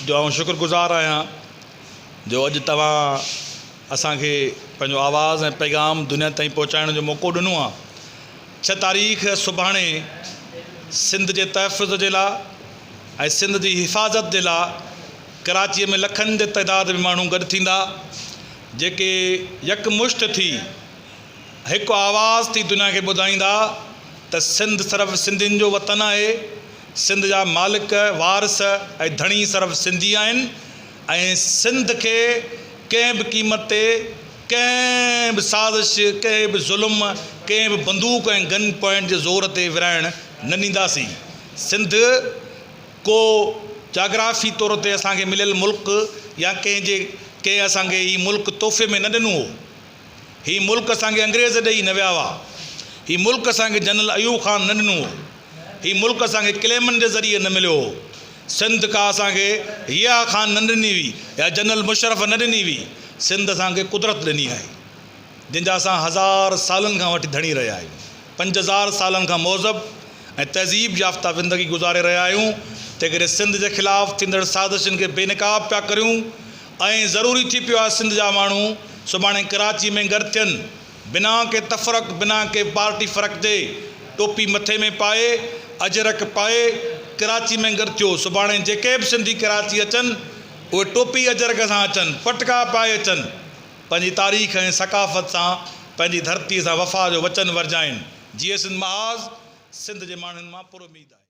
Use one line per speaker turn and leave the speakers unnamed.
जो शुक्रगुज़ार आहियां जो अॼु तव्हां असांखे पंहिंजो आवाज़ ऐं पैगाम दुनिया ताईं पहुचाइण जो मौक़ो ॾिनो आहे। 6 तारीख़ सुभाणे सिंध जे तहफ़ुज़ जे लाइ ऐं सिंध जी हिफ़ाज़त जे लाइ कराचीअ में लखनि जे तइदाद में माण्हू गॾु थींदा, जेके यकमुश्त थी हिकु आवाज़ थी दुनिया खे ॿुधाईंदा त सिंध सिर्फ़ु सिंधियुनि जो वतन आहे। सिंध जा मालिक वारिस ऐं धणी सिर्फ़ु सिंधी आहिनि ऐं सिंध खे कंहिं बि क़ीमत ते, कंहिं बि साज़िश, कंहिं बि ज़ुल्म, कंहिं बि बंदूक ऐं गन पॉइंट जे ज़ोर ते विरहाइण न ॾींदासीं। सिंध को जाग्राफ़ी तौर ते असांखे मिलियल मुल्क या कंहिं असांखे हीउ मुल्क तोहफ़े में न ॾिनो हो। हीउ मुल्क असांखे अंग्रेज़ ॾेई न विया हुआ। हीउ मुल्क असांखे जनरल अयूब ख़ान न ॾिनो हो। हीउ मुल्क असांखे क्लेमन जे ज़रिए न मिलियो हो। सिंध का असांखे हिया ख़ान न ॾिनी हुई या जनरल मुशर्रफ न ॾिनी हुई। सिंध असांखे कुदरत ॾिनी आहे, जंहिंजा असां 1000 सालनि खां वठी धणी रहिया आहियूं। 5000 सालनि खां मौज़ब ऐं तहज़ीब याफ़्ता ज़िंदगी गुज़ारे रहिया आहियूं। तंहिं करे सिंध जे ख़िलाफ़ु थींदड़ साज़िशुनि खे बेनकाब पिया करियूं ऐं ज़रूरी थी पियो आहे सिंध जा माण्हू सुभाणे कराची में गॾु थियनि, बिना के तफ़रक, बिना के पार्टी फ़र्क़ जे, टोपी मथे में पाए, अजरक पाए कराची में गॾु थियो। सुभाणे जेके बि सिंधी कराची अचनि उहे टोपी अजरक सां अचनि, पटका पाए अचनि, पंहिंजी तारीख़ ऐं सक़ाफ़त सां पंहिंजी धरतीअ सां वफ़ा जो वचन वरजाइनि। जीअं सिंध महाज़ सिंध जे माण्हुनि मां पुरुमीद आहे।